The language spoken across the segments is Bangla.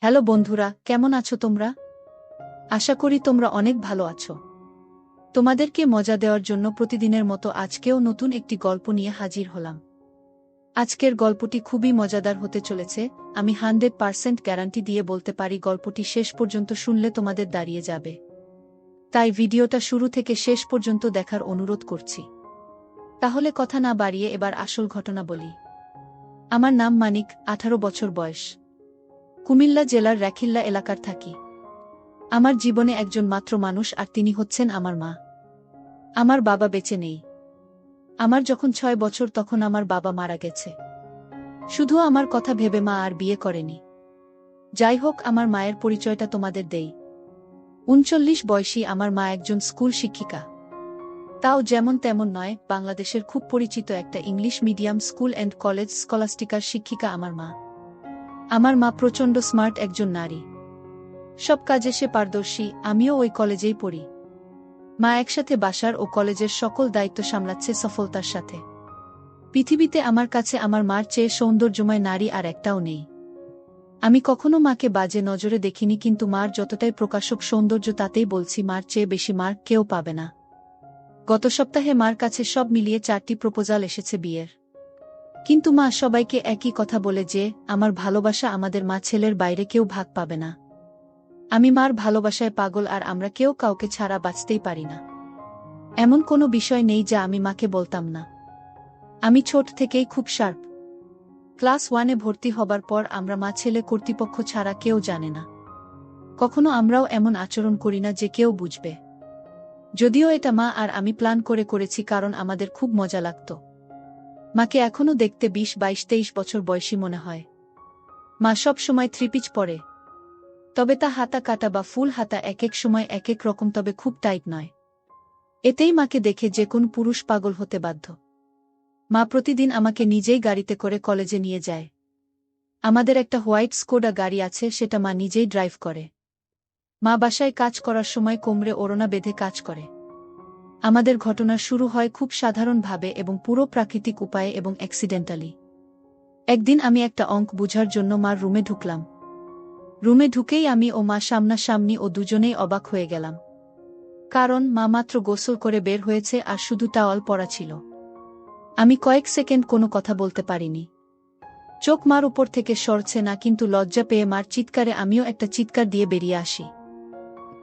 হ্যালো বন্ধুরা, কেমন আছো তোমরা? আশা করি তোমরা অনেক ভালো আছো। তোমাদেরকে মজা দেওয়ার জন্য প্রতিদিনের মতো আজকেও নতুন একটি গল্প নিয়ে হাজির হলাম। আজকের গল্পটি খুবই মজাদার হতে চলেছে। আমি 100% গ্যারান্টি দিয়ে বলতে পারি গল্পটি শেষ পর্যন্ত শুনলে তোমাদের দাঁড়িয়ে যাবে। তাই ভিডিওটা শুরু থেকে শেষ পর্যন্ত দেখার অনুরোধ করছি। তাহলে কথা না বাড়িয়ে এবার আসল ঘটনা বলি। আমার নাম মানিক, 18 বছর বয়স। কুমিল্লা জেলার রেখিল্লা এলাকার থাকি। আমার জীবনে একজন মাত্র মানুষ, আর তিনি হচ্ছেন আমার মা। আমার বাবা বেঁচে নেই। আমার যখন 6 বছর তখন আমার বাবা মারা গেছে। শুধু আমার কথা ভেবে মা আর বিয়ে করেনি। যাই হোক, আমার মায়ের পরিচয়টা তোমাদের দেই। 39 বয়সী আমার মা একজন স্কুল শিক্ষিকা। তাও যেমন তেমন নয়, বাংলাদেশের খুব পরিচিত একটা English medium school and college স্কলাস্টিকার শিক্ষিকা আমার মা। আমার মা প্রচণ্ড স্মার্ট একজন নারী। সব কাজে সে পারদর্শী। আমিও ওই কলেজেই পড়ি। মা একসাথে বাসার ও কলেজের সকল দায়িত্ব সামলাচ্ছে সফলতার সাথে। পৃথিবীতে আমার কাছে আমার মার চেয়ে সৌন্দর্যময় নারী আর একটাও নেই। আমি কখনো মাকে বাজে নজরে দেখিনি, কিন্তু মার যতটাই প্রকাশক সৌন্দর্য তাতেই বলছি মার চেয়ে বেশি মার কেউ পাবে না। গত সপ্তাহে মার কাছে সব মিলিয়ে 4টি প্রপোজাল এসেছে বিয়ের। কিন্তু মা সবাইকে একই কথা বলে যে আমার ভালোবাসা আমাদের মা ছেলের বাইরে কেউ ভাগ পাবে না। আমি মার ভালোবাসায় পাগল, আর আমরা কেউ কাউকে ছাড়া বাঁচতেই পারি না। এমন কোনো বিষয় নেই যা আমি মাকে বলতাম না। আমি ছোট থেকেই খুব শার্প। ক্লাস 1-এ ভর্তি হবার পর আমরা মা ছেলে কর্তৃপক্ষ ছাড়া কেউ জানে না। কখনো আমরাও এমন আচরণ করি না যে কেউ বুঝবে। যদিও এটা মা আর আমি প্ল্যান করে করেছি, কারণ আমাদের খুব মজা লাগত। মাকে এখনো দেখতে 20, 22, 23 বছর বয়সী মনে হয়। মা সব সময় 3 পিচ পরে। তবে তা হাতা কাটা বা ফুল হাতা এক এক সময় এক এক রকম, তবে খুব টাইট নয়। এতেই মাকে দেখে যে কোন পুরুষ পাগল হতে বাধ্য। মা প্রতিদিন আমাকে নিজেই গাড়িতে করে কলেজে নিয়ে যায়। আমাদের একটা হোয়াইট স্কোডা গাড়ি আছে, সেটা মা নিজেই ড্রাইভ করে। মা বাসায় কাজ করার সময় কোমরে ওড়না বেঁধে কাজ করে। আমাদের ঘটনা শুরু হয় খুব সাধারণভাবে এবং পুরো প্রাকৃতিক উপায়ে এবং অ্যাক্সিডেন্টালি। একদিন আমি একটা অঙ্ক বুঝার জন্য মার রুমে ঢুকলাম। রুমে ঢুকেই আমি ও মা সামনাসামনি, ও দুজনেই অবাক হয়ে গেলাম। কারণ মা মাত্র গোসল করে বের হয়েছে আর শুধু টাওয়াল পরা ছিল। আমি কয়েক সেকেন্ড কোনো কথা বলতে পারিনি। চোখ মার উপর থেকে সরছে না, কিন্তু লজ্জা পেয়ে মার চিৎকারে আমিও একটা চিৎকার দিয়ে বেরিয়ে আসি।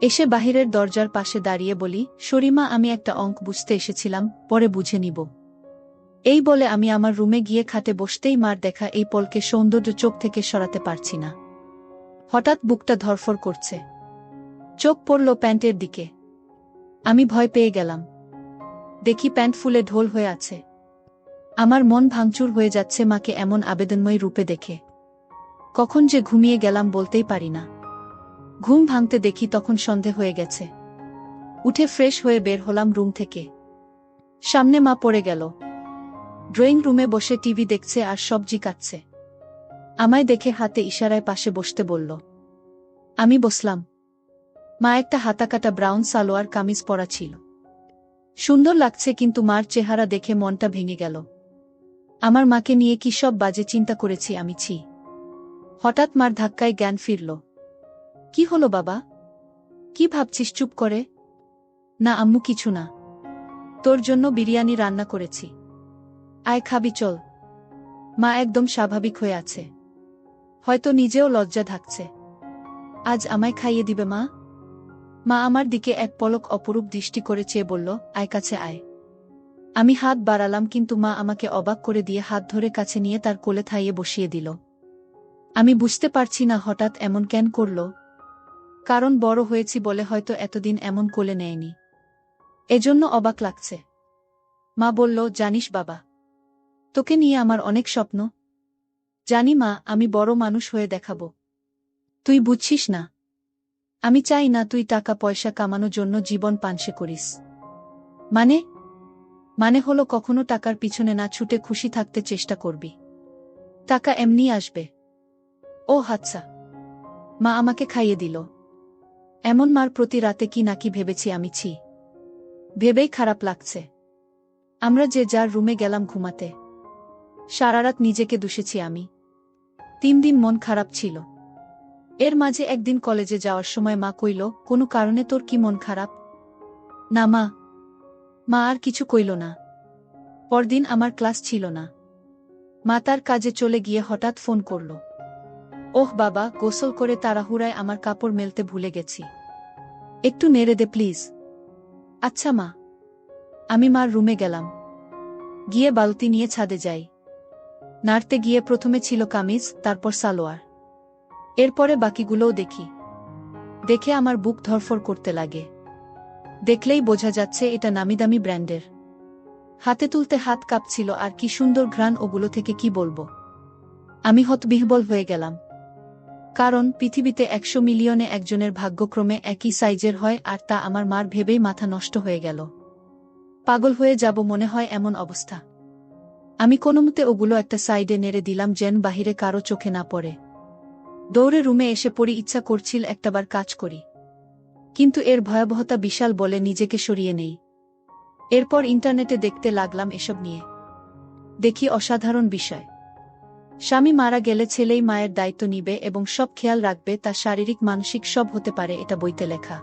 এসে বাহিরের দরজার পাশে দাঁড়িয়ে বলি, শরিমা, আমি একটা অঙ্ক বুঝতে এসেছিলাম, পরে বুঝে নিব। এই বলে আমি আমার রুমে গিয়ে খাটে বসতেই মার দেখা এই পলকে সৌন্দর্য চোখ থেকে সরাতে পারছি না। হঠাৎ বুকটা ধরফর করছে। চোখ পড়ল প্যান্টের দিকে। আমি ভয় পেয়ে গেলাম। দেখি প্যান্ট ফুলে ঢোল হয়ে আছে। আমার মন ভাঙচুর হয়ে যাচ্ছে মাকে এমন আবেদনময়ী রূপে দেখে। কখন যে ঘুমিয়ে গেলাম বলতেই পারি না। ঘুম ভাঙতে দেখি তখন সন্ধে হয়ে গেছে। উঠে ফ্রেশ হয়ে বের হলাম রুম থেকে। সামনে মা পড়ে গেল। ড্রয়িং রুমে বসে টিভি দেখছে আর সবজি কাটছে। আমায় দেখে হাতে ইশারায় পাশে বসতে বলল। আমি বসলাম। মা একটা হাতাকাটা ব্রাউন সালোয়ার কামিজ পরা ছিল। সুন্দর লাগছে, কিন্তু মার চেহারা দেখে মনটা ভেঙে গেল। আমার মাকে নিয়ে কি সব বাজে চিন্তা করেছি আমি, ছি। হঠাৎ মার ধাক্কায় জ্ঞান ফিরল। কি হলো বাবা? কি ভাবছিস? চুপ করে। না আম্মু, কিছু না। তোর জন্য বিরিয়ানি রান্না করেছি। আয়, খাবি চল। মা একদম স্বাভাবিক হয়ে আছে। হয়তো নিজেও লজ্জা ঢাকছে। আজ আমায় খাইয়ে দিবে মা? মা আমার দিকে এক পলক অপরূপ দৃষ্টি করে চেয়ে বলল, আয়, কাছে আয়। আমি হাত বাড়ালাম, কিন্তু মা আমাকে অবাক করে দিয়ে হাত ধরে কাছে নিয়ে তার কোলে থাইয়ে বসিয়ে দিল। আমি বুঝতে পারছি না হঠাৎ এমন কেন করল। কারণ বড় হয়েছি বলে হয়তো এতদিন এমন কোলে নেয়নি, এজন্য অবাক লাগছে। মা বলল, জানিস বাবা, তোকে নিয়ে আমার অনেক স্বপ্ন। জানি মা, আমি বড় মানুষ হয়ে দেখাবো। তুই বুঝছিস না। আমি চাই না তুই টাকা পয়সা কামানোর জন্য জীবন পানসে করিস। মানে? মানে হলো কখনো টাকার পিছনে না ছুটে খুশি থাকতে চেষ্টা করবি। টাকা এমনি আসবে। ও আচ্ছা। মা আমাকে খাইয়ে দিল। এমন মার প্রতি রাতে কি নাকি ভেবেছি আমি, ছি। ভেবেই খারাপ লাগছে। আমরা যে যার রুমে গেলাম ঘুমাতে। সারারাত নিজেকে দুষেছি আমি। 3 দিন মন খারাপ ছিল। এর মাঝে একদিন কলেজে যাওয়ার সময় মা কইল, কোনো কারণে তোর কি মন খারাপ? না মা। মা আর কিছু কইল না। পরদিন আমার ক্লাস ছিল না। মা তার কাজে চলে গিয়ে হঠাৎ ফোন করল। ওহ বাবা, গোসল করে তাড়াহুড়ায় আমার কাপড় মেলতে ভুলে গেছি। একটু নেড়ে দে প্লিজ। আচ্ছা মা। আমি মার রুমে গেলাম। গিয়ে বালতি নিয়ে ছাদে যাই। নাড়তে গিয়ে প্রথমে ছিল কামিজ, তারপর সালোয়ার। এরপরে বাকিগুলোও দেখি। দেখে আমার বুক ধরফর করতে লাগে। দেখলেই বোঝা যাচ্ছে এটা নামিদামি ব্র্যান্ডের। হাতে তুলতে হাত কাঁপছিল, আর কি সুন্দর ঘ্রাণ ওগুলো থেকে কি বলবো। আমি হতবিহ্বল হয়ে গেলাম। কারণ পৃথিবীতে 100 মিলিয়নে একজনের ভাগ্যক্রমে একই সাইজের হয়, আর তা আমার মার ভেবেই মাথা নষ্ট হয়ে গেল। পাগল হয়ে যাব মনে হয় এমন অবস্থা। আমি কোনোমতে ওগুলো একটা সাইডে নেড়ে দিলাম যেন বাহিরে কারো চোখে না পড়ে। দৌড়ে রুমে এসে পড়ি, ইচ্ছা করছিল একটাবার কাজ করি। কিন্তু এর ভয়াবহতা বিশাল বলে নিজেকে সরিয়ে নেই। এরপর ইন্টারনেটে দেখতে লাগলাম এসব নিয়ে। দেখি অসাধারণ বিষয়। স্বামী মারা গেলে ছেলেই মায়ের দায়িত্ব নিবে এবং সব খেয়াল রাখবে, তা শারীরিক মানসিক সব হতে পারে, এটা বইতে লেখা।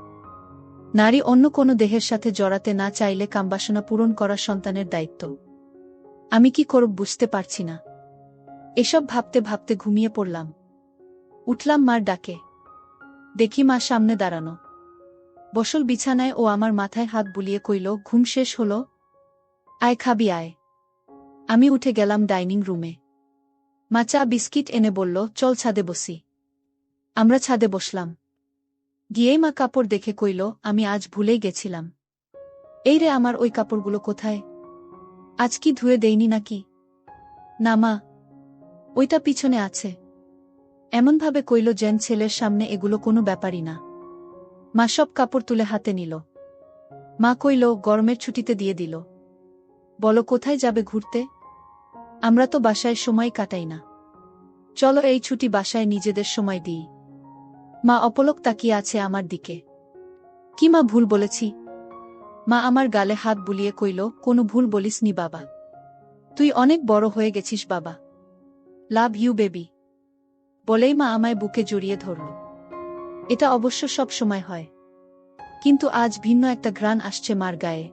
নারী অন্য কোনো দেহের সাথে জড়াতে না চাইলে কামবাসনা পূরণ করা সন্তানের দায়িত্ব। আমি কি করব বুঝতে পারছি না। এসব ভাবতে ভাবতে ঘুমিয়ে পড়লাম। উঠলাম মার ডাকে। দেখি মা সামনে দাঁড়ানো। বসল বিছানায় ও আমার মাথায় হাত বুলিয়ে কইল, ঘুম শেষ হলো? আয় খাবি আয়। আমি উঠে গেলাম ডাইনিং রুমে। মা চা বিস্কিট এনে বলল, চল ছাদে বসি। আমরা ছাদে বসলাম। গিয়েই মা কাপড় দেখে কইল, আমি আজ ভুলেই গেছিলাম। এই রে, আমার ওই কাপড়গুলো কোথায়? আজ কি ধুয়ে দেইনি নাকি? না মা, ওইটা পিছনে আছে। এমনভাবে কইল যেন ছেলের সামনে এগুলো কোনো ব্যাপারই না। মা সব কাপড় তুলে হাতে নিল। মা কইল, গরমের ছুটিতে দিয়ে দিল। বলো কোথায় যাবে ঘুরতে? আমরা তো বাসায় সময় কাটাই না। চলো এই ছুটি বাসায় নিজেদের সময় দিই। মা অপলক তাকিয়ে আছে আমার দিকে। কি মা ভুল বলেছি? মা আমার গালে হাত বুলিয়ে কইল, কোনো ভুল বলিসনি বাবা। তুই অনেক বড় হয়ে গেছিস বাবা। Love you baby. বলেই মা আমায় বুকে জড়িয়ে ধরল। এটা অবশ্য সব সময় হয়, কিন্তু আজ ভিন্ন একটা ঘ্রাণ আসছে মার গায়ে।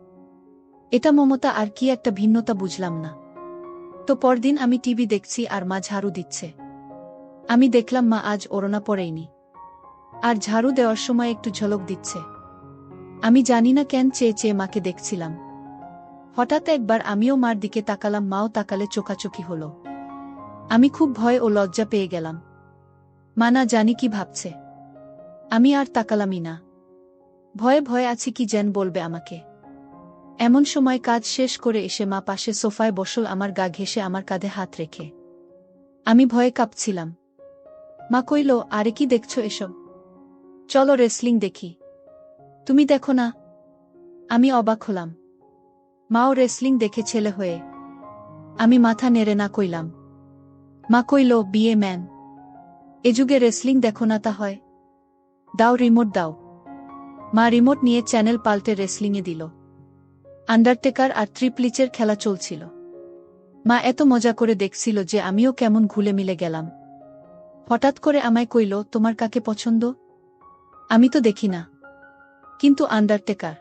এটা মমতা আর কি একটা ভিন্নতা বুঝলাম না। তো পরদিন আমি টিভি দেখছি আর মা ঝাড়ু দিচ্ছে। আমি দেখলাম মা আজ ওড়না পরেইনি, আর ঝাড়ু দেওয়ার সময় একটু ঝলক দিচ্ছে। আমি জানি না কেন চেয়ে চেয়ে মাকে দেখছিলাম। হঠাৎ একবার আমিও মার দিকে তাকালাম, মাও তাকালে, চোখাচোখি হলো। আমি খুব ভয় ও লজ্জা পেয়ে গেলাম। মা না জানি কি ভাবছে। আমি আর তাকালামই না। ভয়ে ভয়ে আছি কি যেন বলবে আমাকে। এমন সময় কাজ শেষ করে এসে মা পাশে সোফায় বসল, আমার গা ঘেঁষে আমার কাঁধে হাত রেখে। আমি ভয়ে কাঁপছিলাম। মা কইল, আরে কি দেখছো এসব? চলো রেসলিং দেখি। তুমি দেখো না? আমি অবাক হলাম। মাও রেসলিং দেখে ছেলে হয়ে। আমি মাথা নেড়ে না কইলাম। মা কইল, বিয়ে ম্যান। এ যুগে রেসলিং দেখো না তা হয়? দাও রিমোট দাও। মা রিমোট নিয়ে চ্যানেল পাল্টে রেসলিংয়ে দিল। আন্ডারটেকার আর ট্রিপলিচের খেলা চলছিল। মা এত মজা করে দেখছিল যে আমিও কেমন ঘুলে মিলে গেলাম। হঠাৎ করে আমায় কইল, তোমার কাকে পছন্দ? আমি তো দেখি না, কিন্তু আন্ডারটেকার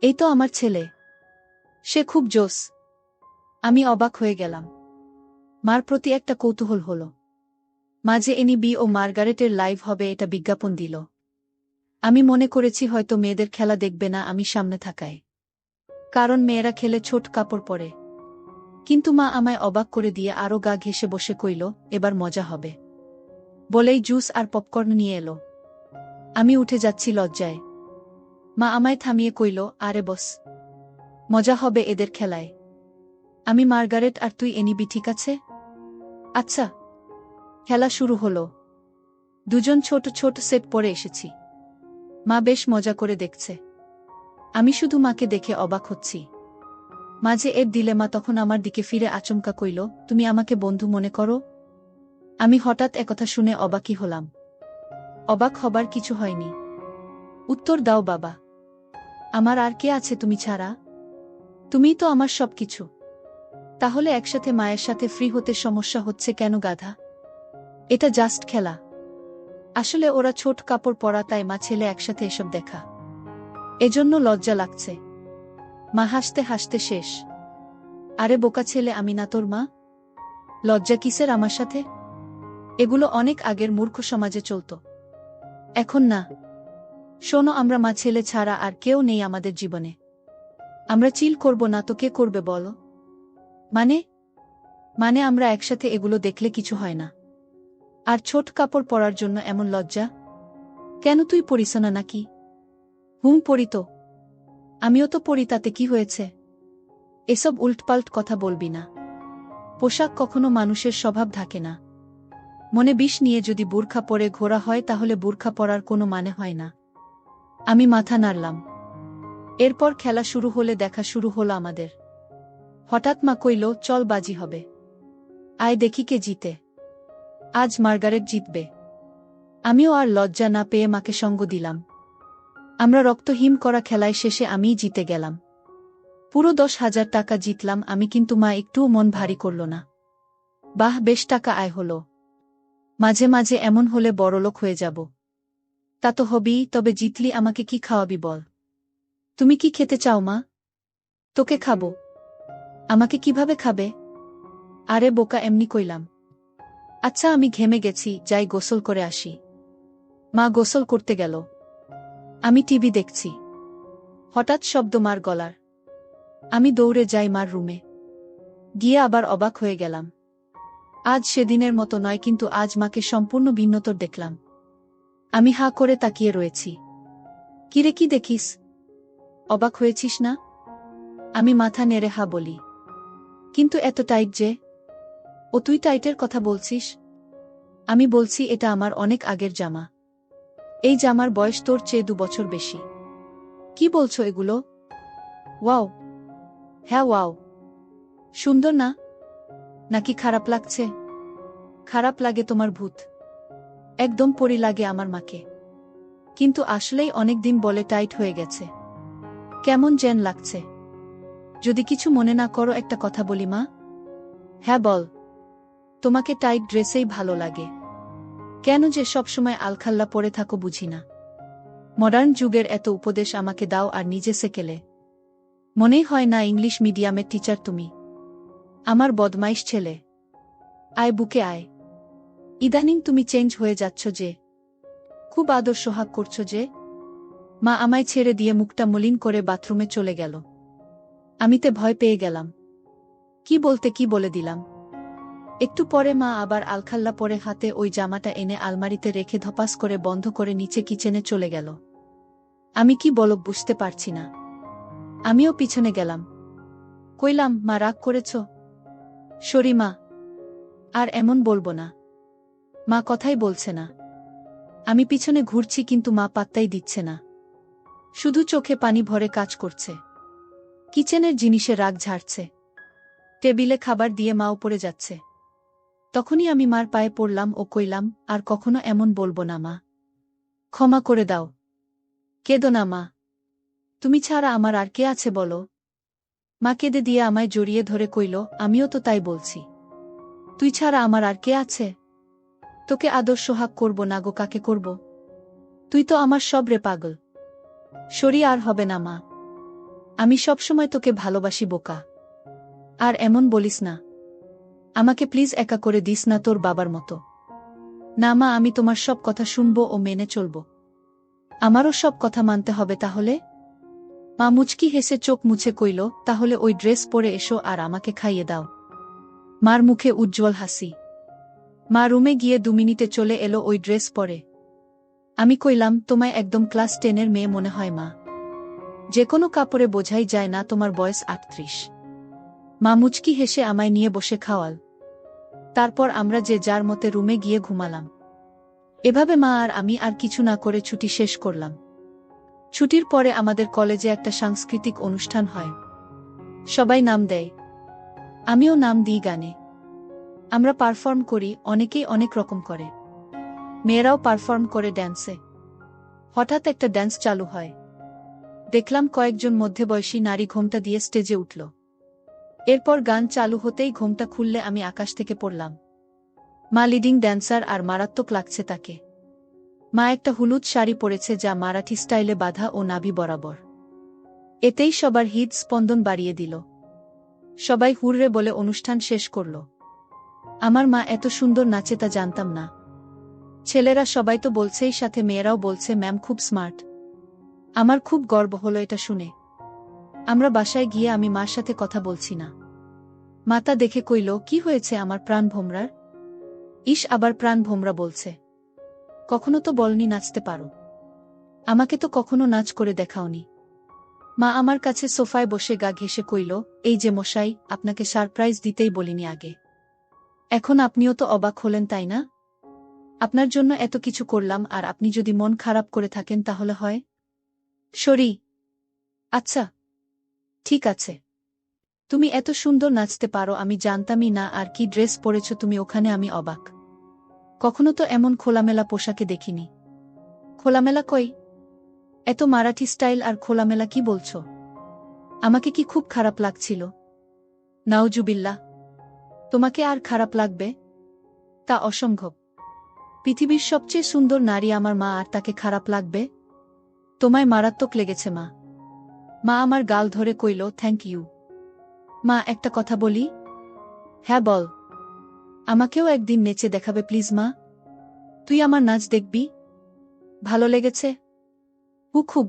এই তো আমার ছেলে। সে খুব জোস। আমি অবাক হয়ে গেলাম। মার প্রতি একটা কৌতূহল হলো। মাঝে এনবি ও মার্গারেটের লাইভ হবে এটা বিজ্ঞাপন দিল। আমি মনে করেছি হয়তো মেয়েদের খেলা দেখবে না আমি সামনে থাকায়, কারণ মেয়েরা খেলে ছোট কাপড় পরে। কিন্তু মা আমায় অবাক করে দিয়ে আরো গা ঘেঁষে বসে কইল, এবার মজা হবে। বলেই জুস আর পপকর্ন নিয়ে এলো। আমি উঠে যাচ্ছি লজ্জায়। মা আমায় থামিয়ে কইল, আরে বস, মজা হবে এদের খেলায়। আমি মার্গারেট আর তুই এনিবি, ঠিক আছে? আচ্ছা। খেলা শুরু হলো। দুজন ছোট ছোট সেট পরে এসেছি। মা বেশ মজা করে দেখছে। আমি শুধু মাকে দেখে অবাক হচ্ছি। মাঝে এর দিলে মা তখন আমার দিকে ফিরে আচমকা কইল, তুমি আমাকে বন্ধু মনে করো? আমি হঠাৎ একথা শুনে অবাকই হলাম। অবাক হবার কিছু হয়নি। উত্তর দাও বাবা। আমার আর কে আছে তুমি ছাড়া? তুমিই তো আমার সবকিছু। তাহলে একসাথে মায়ের সাথে ফ্রি হতে সমস্যা হচ্ছে কেন গাধা? এটা জাস্ট খেলা। আসলে ওরা ছোট কাপড় পরা, তাই মা ছেলে একসাথে এসব দেখা, এজন্য লজ্জা লাগছে। মা হাসতে হাসতে শেষ। আরে বোকা ছেলে, আমি না তোর মা? লজ্জা কিসের আমার সাথে? এগুলো অনেক আগের মূর্খ সমাজে চলত, এখন না। শোনো, আমরা মা ছেলে ছাড়া আর কেউ নেই আমাদের জীবনে। আমরা চিল করব না তো কে করবে বলো? মানে মানে আমরা একসাথে এগুলো দেখলে কিছু হয় না? আর ছোট কাপড় পরার জন্য এমন লজ্জা কেন? তুই পরিস না নাকি? পরি তো। আমিও তো পরি, তাতে কি হয়েছে? এসব উল্টপাল্ট কথা বলবি না। পোশাক কখনো মানুষের স্বভাব থাকে না। মনে বিষ নিয়ে যদি বুরখা পরে ঘোরা হয়, তাহলে বুরখা পরার কোনো মানে হয় না। আমি মাথা নাড়লাম। এরপর খেলা শুরু হলে দেখা শুরু হলো আমাদের। হঠাৎ মা কইল, চল বাজি হবে, আয় দেখি কে জিতে। আজ মার্গারেট জিতবে। আমিও আর লজ্জা না পেয়ে মাকে সঙ্গ দিলাম। আমরা রক্তহীন করা খেলায় শেষে আমিই জিতে গেলাম। পুরো 10,000 টাকা জিতলাম আমি, কিন্তু মা একটুও মন ভারী করল না। বাহ, বেশ টাকা আয় হলো। মাঝে মাঝে এমন হলে বড়লোক হয়ে যাব। তা তো হবেই, তবে জিতলি আমাকে কি খাওয়াবি বল? তুমি কি খেতে চাও মা? তোকে খাবো। আমাকে কিভাবে খাবে? আরে বোকা, এমনি কইলাম। আচ্ছা, আমি ঘেমে গেছি, যাই গোসল করে আসি। মা গোসল করতে গেল। আমি টিভি দেখছি। হঠাৎ শব্দ মার গলার। আমি দৌড়ে যাই মার রুমে। গিয়ে আবার অবাক হয়ে গেলাম। আজ সেদিনের মতো নয়, কিন্তু আজ মাকে সম্পূর্ণ ভিন্নতর দেখলাম। আমি হাঁ করে তাকিয়ে রয়েছি। কিরে, কি দেখিস? অবাক হয়েছিস না? আমি মাথা নেড়ে হা বলি। কিন্তু এত টাইট যে? ও, তুই টাইটের কথা বলছিস? আমি বলছি, এটা আমার অনেক আগের জামা। এই জামার বয়স তোর চেয়ে 2 বছর বেশি। কি বলছো এগুলো? ওয়াও। হ্যাঁ ওয়াও। সুন্দর না? নাকি খারাপ লাগছে? খারাপ লাগে তোমার ভূত। একদম পরি লাগে আমার মাকে। কিন্তু আসলেই অনেক দিন বলে টাইট হয়ে গেছে। কেমন যেন লাগছে। যদি কিছু মনে না করো, একটা কথা বলি মা? হ্যাঁ বল। তোমাকে টাইট ড্রেসেই ভালো লাগে। কেন যে সবসময় আলখাল্লা পরে থাকো বুঝি না। মডার্ন যুগের এত উপদেশ আমাকে দাও আর নিজে সেকেলে। মনেই হয় না ইংলিশ মিডিয়ামের টিচার তুমি। আমার বদমাইশ ছেলে। আয় বুকে আয়। ইদানিং তুমি চেঞ্জ হয়ে যাচ্ছ যে। খুব আদর সোহাগ করছো যে। মা আমায় ছেড়ে দিয়ে মুখটা মলিন করে বাথরুমে চলে গেল। আমিতে ভয় পেয়ে গেলাম। কি বলতে কি বলে দিলাম। একটু পরে মা আবার আলখাল্লা পরে হাতে ওই জামাটা এনে আলমারিতে রেখে ধপাস করে বন্ধ করে নিচে কিচেনে চলে গেল। আমি কি বলব বুঝতে পারছি না। আমিও পিছনে গেলাম। কইলাম, মা রাগ করেছ? সরি মা, আর এমন বলবো না। মা কথাই বলছে না। আমি পিছনে ঘুরছি, কিন্তু মা পাত্তাই দিচ্ছে না। শুধু চোখে পানি ভরে কাজ করছে। কিচেনের জিনিসে রাগ ঝাড়ছে। টেবিলে খাবার দিয়ে মা উপরে যাচ্ছে। তখনই আমি মার পায়ে পড়লাম ও কইলাম, আর কখনো এমন বলবো না মা। ক্ষমা করে দাও। কেঁদো না মা। তুমি ছাড়া আমার আর কে আছে বলো? মা কেঁদে দিয়ে আমায় জড়িয়ে ধরে কইল, আমিও তো তাই বলছি। তুই ছাড়া আমার আর কে আছে? তোকে আদর সোহাগ করব না গো, কাকে করব? তুই তো আমার সব রে পাগল। সরি, আর হবে না মা। আমি সবসময় তোকে ভালোবাসি বোকা। আর এমন বলিস না। আমাকে প্লিজ একা করে দিস না তোর বাবার মতো। না মা, আমি তোমার সব কথা শুনবো ও মেনে চলব। আমারও সব কথা মানতে হবে তাহলে? মা মুচকি হেসে চোখ মুছে কইল, তাহলে ওই ড্রেস পরে এসো আর আমাকে খাইয়ে দাও। মার মুখে উজ্জ্বল হাসি। মা রুমে গিয়ে 2 মিনিটে চলে এলো ওই ড্রেস পরে। আমি কইলাম, তোমায় একদম ক্লাস 10-এর মেয়ে মনে হয় মা। যে কোনো কাপড়ে বোঝাই যায় না তোমার বয়স 38। মা মুচকি হেসে আমায় নিয়ে বসে খাওয়াল। তারপর আমরা যে যার মতে রুমে গিয়ে ঘুমালাম। এভাবে মা আর আমি আর কিছু না করে ছুটি শেষ করলাম। ছুটির পরে আমাদের কলেজে একটা সাংস্কৃতিক অনুষ্ঠান হয়। সবাই নাম দেয়। আমিও নাম দিই গানে। আমরা পারফর্ম করি, অনেকেই অনেক রকম করে। মেয়েরাও পারফর্ম করে ড্যান্সে। হঠাৎ একটা ড্যান্স চালু হয়। দেখলাম কয়েকজন মধ্যবয়সী নারী ঘোমটা দিয়ে স্টেজে উঠল। এরপর গান চালু হতেই ঘোমটা খুললে আমি আকাশ থেকে পড়লাম। মা লিডিং ড্যান্সার আর মারাত্মক লাগছে তাকে। মা একটা হলুদ শাড়ি পরেছে যা মারাঠি স্টাইলে বাঁধা ও নাভি বরাবর। এতেই সবার হৃদ স্পন্দন বাড়িয়ে দিল। সবাই হুররে বলে অনুষ্ঠান শেষ করল। আমার মা এত সুন্দর নাচে তা জানতাম না। ছেলেরা সবাই তো বলছেই, সাথে মেয়েরাও বলছে ম্যাম খুব স্মার্ট। আমার খুব গর্ব হলো এটা শুনে। আমরা বাসায় গিয়ে আমি মার সাথে কথা বলছি না। মাতা দেখে কইল, কি হয়েছে আমার প্রাণ ভোমরার? ইস, আবার প্রাণ ভোমরা বলছে। কখনো তো বলনি নাচতে পারো। আমাকে তো কখনো নাচ করে দেখাওনি। মা আমার কাছে সোফায় বসে গা ঘেঁষে কইল, এই যে মশাই, আপনাকে সারপ্রাইজ দিতেই বলিনি আগে। এখন আপনিও তো অবাক হলেন, তাই না? আপনার জন্য এত কিছু করলাম, আর আপনি যদি মন খারাপ করে থাকেন তাহলে হয়। সরি। আচ্ছা, ঠিক আছে। তুমি এত সুন্দর নাচতে পারো আমি জানতামই না, আর কি ড্রেস পরেছ তুমি ওখানে, আমি অবাক। কখনো তো এমন খোলামেলা পোশাকে দেখিনি। খোলামেলা কই? এত মারাঠি স্টাইল আর খোলামেলা কি বলছো? আমাকে কি খুব খারাপ লাগছিল? নাউজুবিল্লাহ। তোমাকে আর খারাপ লাগবে? তা অসম্ভব। পৃথিবীর সবচেয়ে সুন্দর নারী আমার মা, আর তাকে খারাপ লাগবে? তোমায় মারাত্মক লেগেছে মা। মা আমার গাল ধরে কইল, থ্যাংক ইউ। মা, একটা কথা বলি? হ্যাঁ বল। আমাকেও একদিন নেচে দেখাবে প্লিজ মা? তুই আমার নাচ দেখবি? ভালো লেগেছে? খুব।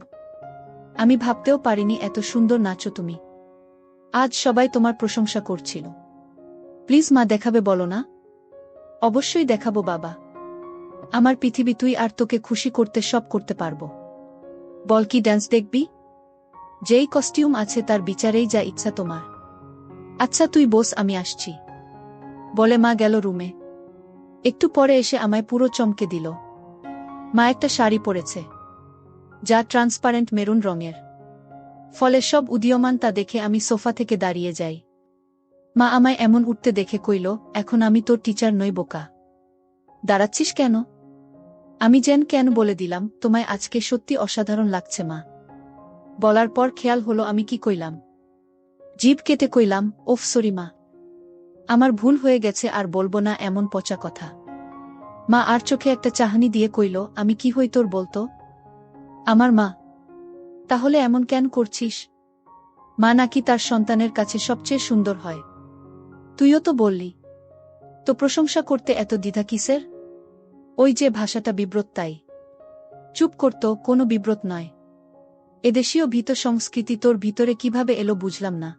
আমি ভাবতেও পারিনি এত সুন্দর নাচো তুমি। আজ সবাই তোমার প্রশংসা করছিল। প্লিজ মা, দেখাবে বলো না? অবশ্যই দেখাবো বাবা। আমার পৃথিবী তুই, আর তোকে খুশি করতে সব করতে পারবো। বল, কি ডান্স দেখবি? যেই কস্টিউম আছে তার বিচারেই যা ইচ্ছা তোমার। আচ্ছা তুই বস, আমি আসছি। বলে মা গেল রুমে। একটু পরে এসে আমায় পুরো চমকে দিল। মা একটা শাড়ি পরেছে, যা ট্রান্সপারেন্ট মেরুন রঙের। ফলে সব উদীয়মান তা দেখে আমি সোফা থেকে দাঁড়িয়ে যাই। মা আমায় এমন উঠতে দেখে কইল, এখন আমি তোর টিচার নই বোকা। দাঁড়াচ্ছিস কেন? আমি কেন বলে দিলাম, তোমায় আজকে সত্যি অসাধারণ লাগছে মা। বলার পর খেয়াল হলো আমি কি কইলাম। জিভ কেটে কইলাম, ওফ সরি মা। আমার ভুল হয়ে গেছে, আর বলবো না এমন পচা কথা। মা আর চোখে একটা চাহনি দিয়ে কইল, আমি কি হই তোর বলতো? আমার মা। তাহলে এমন কেন করছিস? মা নাকি তার সন্তানের কাছে সবচেয়ে সুন্দর হয়। তুইও তো বললি। তো প্রশংসা করতে এত দ্বিধা কিসের? ওই যে ভাষাটা বিব্রত তাই। চুপ করতো, কোনো বিব্রত নয়। এদেশীয় ভীত সংস্কৃতি তোর ভিতরে কিভাবে এলো বুঝলাম না।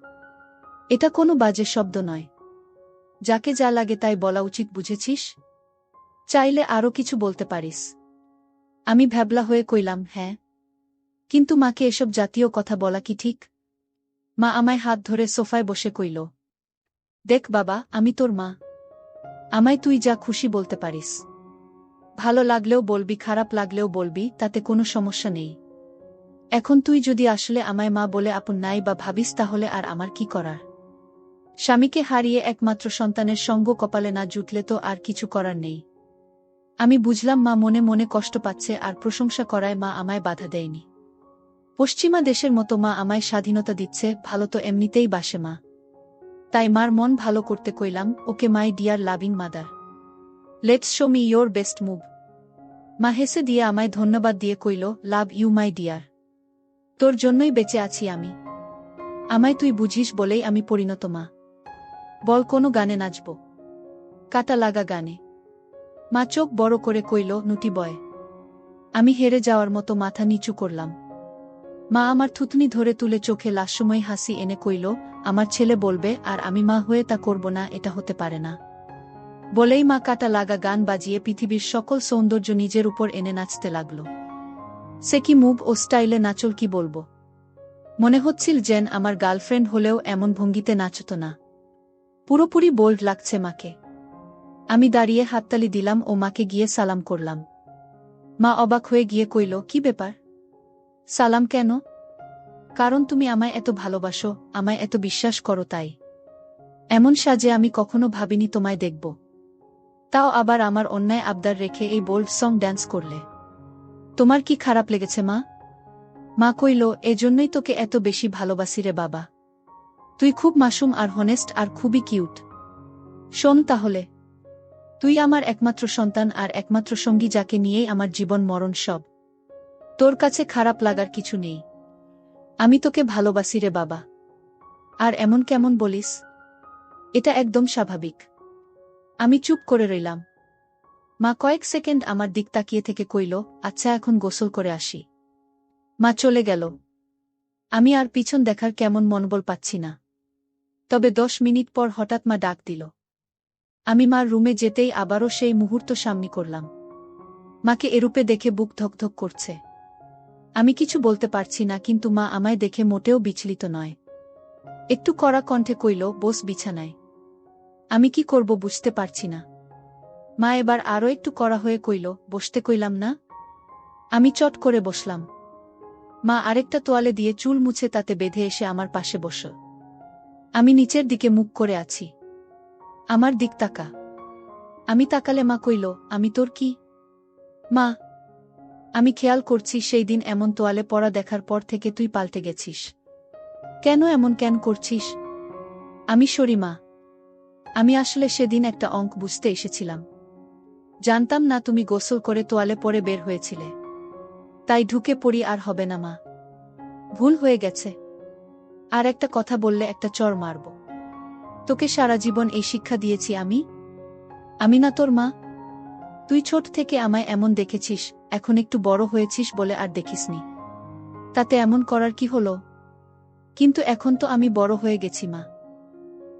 এটা কোনো বাজে শব্দ নয়। যাকে যা লাগে তাই বলা উচিত, বুঝেছিস? চাইলে আরও কিছু বলতে পারিস। আমি ভ্যাবলা হয়ে কইলাম, হ্যাঁ। কিন্তু মাকে এসব জাতীয় কথা বলা কি ঠিক? মা আমায় হাত ধরে সোফায় বসে কইল, দেখ বাবা, আমি তোর মা। আমায় তুই যা খুশি বলতে পারিস। ভালো লাগলেও বলবি, খারাপ লাগলেও বলবি, তাতে কোনো সমস্যা নেই। এখন তুই যদি আসলে আমায় মা বলে আপন নাই বা ভাবিস, তাহলে আর আমার কি করার? স্বামীকে হারিয়ে একমাত্র সন্তানের সঙ্গ কপালে না জুটলে তো আর কিছু করার নেই। আমি বুঝলাম মা মনে মনে কষ্ট পাচ্ছে, আর প্রশংসা করায় মা আমায় বাধা দেয়নি। পশ্চিমা দেশের মতো মা আমায় স্বাধীনতা দিচ্ছে, ভালো তো এমনিতেই বাসে মা। তাই মার মন ভালো করতে কইলাম, okay my dear loving mother, let's show me your best move. মা হেসে দিয়ে আমায় ধন্যবাদ দিয়ে কইল, লাভ ইউ মাই ডিয়ার। তোর জন্যই বেঁচে আছি আমি। আমায় তুই বুঝিস বলেই আমি পরিণত মা। বল, কোনো গানে নাচব? কাটা লাগা গানে। মা চোখ বড় করে কইল, নুটি বয়। আমি হেরে যাওয়ার মতো মাথা নিচু করলাম। মা আমার থুতনি ধরে তুলে চোখে লাস্যময় হাসি এনে কইল, আমার ছেলে বলবে আর আমি মা হয়ে তা করব না, এটা হতে পারে না। বলেই মা কাটা লাগা গান বাজিয়ে পৃথিবীর সকল সৌন্দর্য নিজের উপর এনে নাচতে লাগল। সে কি মুভ ও স্টাইলে নাচল, কি বলবো। মনে হচ্ছিল যেন আমার গার্লফ্রেন্ড হলেও এমন ভঙ্গিতে নাচত না। পুরোপুরি বোল্ড লাগছে মাকে। আমি দাঁড়িয়ে হাততালি দিলাম ও মাকে গিয়ে সালাম করলাম। মা অবাক হয়ে গিয়ে কইল, কি ব্যাপার? সালাম কেন? কারণ তুমি আমায় এত ভালোবাসো, আমায় এত বিশ্বাস করো তাই। এমন সাজে আমি কখনো ভাবিনি তোমায় দেখব। তাও আবার আমার অন্যায় আবদার রেখে এই বোল্ড সং ড্যান্স করলে। তোমার কি খারাপ লেগেছে মা? মা কইল, এজন্যই তোকে এত বেশি ভালোবাসি রে বাবা। তুই খুব মাসুম আর হনেস্ট আর খুবই কিউট। শোন তাহলে। তুই আমার একমাত্র সন্তান আর একমাত্র সঙ্গী, যাকে নিয়েই আমার জীবন মরণ সব। তোর কাছে খারাপ লাগার কিছু নেই। আমি তোকে ভালোবাসি রে বাবা। আর এমন কেমন বলিস? এটা একদম স্বাভাবিক। আমি চুপ করে রইলাম। মা কয়েক সেকেন্ড আমার দিক তাকিয়ে থেকে কইল, আচ্ছা এখন গোসল করে আসি। মা চলে গেল। আমি আর পিছন দেখার কেমন মনোবল পাচ্ছি না। তবে 10 মিনিট পর হঠাৎ মা ডাক দিল। আমি মার রুমে যেতেই আবারও সেই মুহূর্ত সামনে করলাম। মাকে এরূপে দেখে বুক ধকধক করছে। আমি কিছু বলতে পারছি না, কিন্তু মা আমায় দেখে মোটেও বিচলিত নয়। একটু কড়া কণ্ঠে কইল, বস বিছানায়। আমি কি করব বুঝতে পারছি না। মা এবার আরও একটু কড়া হয়ে কইল, বসতে কইলাম না। আমি চট করে বসলাম। মা আরেকটা তোয়ালে দিয়ে চুল মুছে তাতে বেঁধে এসে আমার পাশে বসল। আমি নিচের দিকে মুখ করে আছি। আমার দিক তাকা। আমি তাকালে মা কইল, আমি তোর কি? মা, আমি খেয়াল করছি সেই দিন এমন তোয়ালে পরা দেখার পর থেকে তুই পাল্টে গেছিস। কেন এমন কেন করছিস? আমি সরি মা। আমি আসলে সেদিন একটা অঙ্ক বুঝতে এসেছিলাম। জানতাম না তুমি গোসল করে তোয়ালে পরে বের হয়েছিলে। তাই ঢুকে পড়ি, আর হবে না মা। ভুল হয়ে গেছে। আর একটা কথা বললে একটা চড় মারব। তোকে সারা জীবন এই শিক্ষা দিয়েছি আমি? আমি না তোর মা? তুই ছোট থেকে আমায় এমন দেখেছিস, এখন একটু বড় হয়েছিস বলে আর দেখিসনি। তাতে এমন করার কি হলো? কিন্তু এখন তো আমি বড় হয়ে গেছি মা।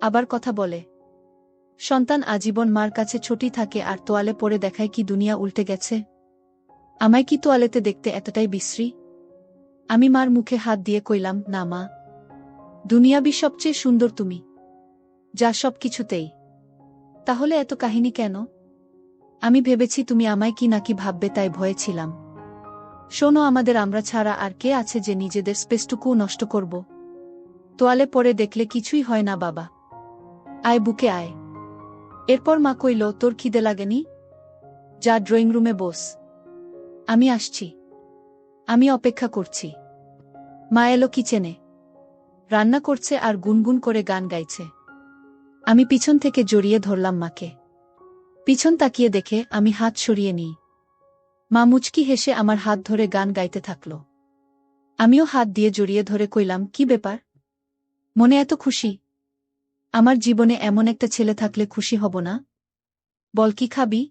আবার কথা বলে। সন্তান আজীবন মার কাছে ছোটই থাকে, আর তোয়ালে পরে দেখায় কি দুনিয়া উল্টে গেছে? আমায় কি তোয়ালেতে দেখতে এতটাই বিশ্রী? আমি মার মুখে হাত দিয়ে কইলাম, না মা। দুনিয়াবি সবচেয়ে সুন্দর তুমি, যা সব কিছুতেই। তাহলে এত কাহিনী কেন? আমি ভেবেছি তুমি আমায় কি নাকি ভাববে, তাই ভয়ে ছিলাম। শোনো, আমাদের আমরা ছাড়া আর কে আছে যে নিজেদের স্পেসটুকুও নষ্ট করব? তোয়ালে পরে দেখলে কিছুই হয় না বাবা। আয় বুকে আয়। এরপর মা কইল, তোর খিদে লাগেনি? যা ড্রয়িং রুমে বস। আমি আসছি। আমি অপেক্ষা করছি। মা এলো কিচেনে। রান্না করছে আর গুনগুন করে গান গাইছে। আমি পিছন থেকে জড়িয়ে ধরলাম মাকে। পিছন তাকিয়ে দেখে আমি হাত সরিয়ে নিই। মা মুচকি হেসে আমার হাত ধরে গান গাইতে থাকল। আমিও হাত দিয়ে জড়িয়ে ধরে কইলাম, কি ব্যাপার? মনে এত খুশি? আমার জীবনে এমন একটা ছেলে থাকলে খুশি হব না? বল, কি খাবি?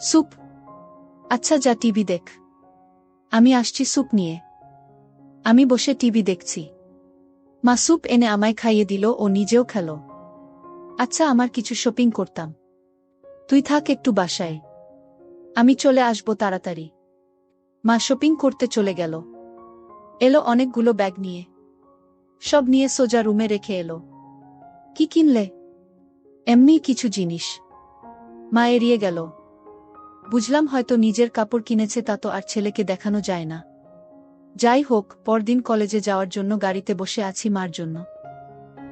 স্যুপ? আচ্ছা যা, টিভি দেখ। আমি আসছি স্যুপ নিয়ে। আমি বসে টিভি দেখছি। মা স্যুপ এনে আমায় খাইয়ে দিল ও নিজেও খেল। আচ্ছা, আমার কিছু শপিং করতাম। তুই থাক একটু বাসায়। আমি চলে আসব তাড়াতাড়ি। মা শপিং করতে চলে গেল। এলো অনেকগুলো ব্যাগ নিয়ে। সব নিয়ে সোজা রুমে রেখে এলো। কি কিনলে? এমনি কিছু জিনিস। মা এড়িয়ে গেল। বুঝলাম হয়তো নিজের কাপড় কিনেছে, তা তো আর ছেলেকে দেখানো যায় না। যাই হোক, পরদিন কলেজে যাওয়ার জন্য গাড়িতে বসে আছি মার জন্য।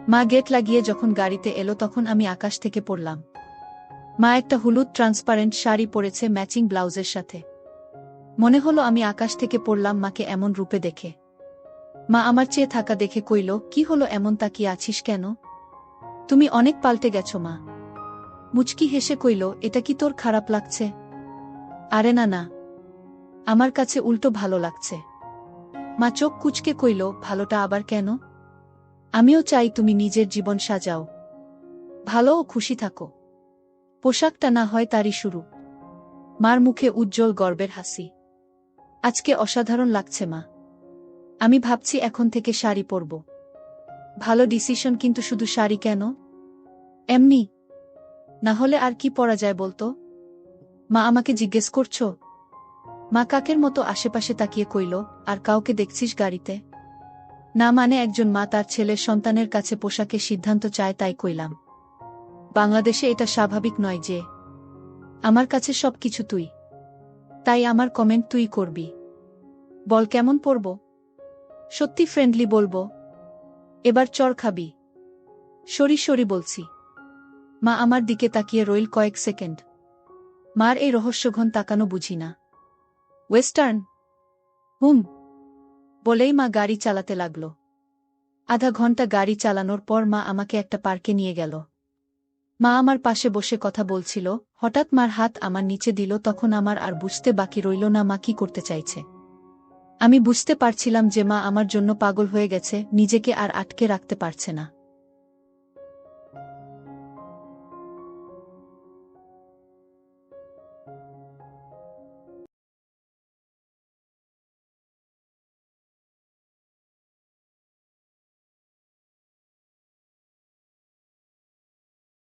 মা গেট লাগিয়ে যখন গাড়িতে এলো তখন আমি আকাশ থেকে পড়লাম। মা একটা হলুদ ট্রান্সপারেন্ট শাড়ি পরেছে ম্যাচিং ব্লাউজের সাথে। মনে হলো আমি আকাশ থেকে পড়লাম মাকে এমন রূপে দেখে। মা আমার চেয়ে থাকা দেখে কইল, কি হলো, এমন তাকিয়ে আছিস কেন? তুমি অনেক পাল্টে গেছো মা। মুচকি হেসে কইল, এটা কি তোর খারাপ লাগছে? আরে না না, আমার কাছে উল্টো ভালো লাগছে। মা চোখ কুঁচকে কইল, ভালোটা আবার কেন? আমিও চাই তুমি নিজের জীবন সাজাও, ভালো ও খুশি থাকো। পোশাকটা না হয় তারই শুরু। মার মুখে উজ্জ্বল গর্বের হাসি। আজকে অসাধারণ লাগছে মা। আমি ভাবছি এখন থেকে শাড়ি পরব। ভালো ডিসিশন, কিন্তু শুধু শাড়ি কেন? এমনি না হলে আর কি পরা যায় বলতো? মা আমাকে জিজ্ঞেস করছো? মা কাকের মতো আশেপাশে তাকিয়ে কইল, আর কাউকে দেখছিস গাড়িতে? না মানে, একজন মা তার ছেলের সন্তানের কাছে পোশাকের সিদ্ধান্ত চায়, তাই কইলাম। বাংলাদেশে এটা স্বাভাবিক নয় যে আমার কাছে সবকিছু তুই, তাই আমার কমেন্ট তুই করবি। বল কেমন পরব? সত্যি ফ্রেন্ডলি বলবো? এবার চড় খাবি? সরি সরি বলছি। মা আমার দিকে তাকিয়ে রইল কয়েক সেকেন্ড। মার এই রহস্যঘন তাকানো বুঝি না। ওয়েস্টার্ন? হুম বলেই মা গাড়ি চালাতে লাগল। আধা ঘন্টা গাড়ি চালানোর পর মা আমাকে একটা পার্কে নিয়ে গেল। মা আমার পাশে বসে কথা বলছিল, হঠাৎ মার হাত আমার নিচে দিল। তখন আমার আর বুঝতে বাকি রইল না মা কি করতে চাইছে। আমি বুঝতে পারছিলাম যে মা আমার জন্য পাগল হয়ে গেছে, নিজেকে আর আটকে রাখতে পারছে না।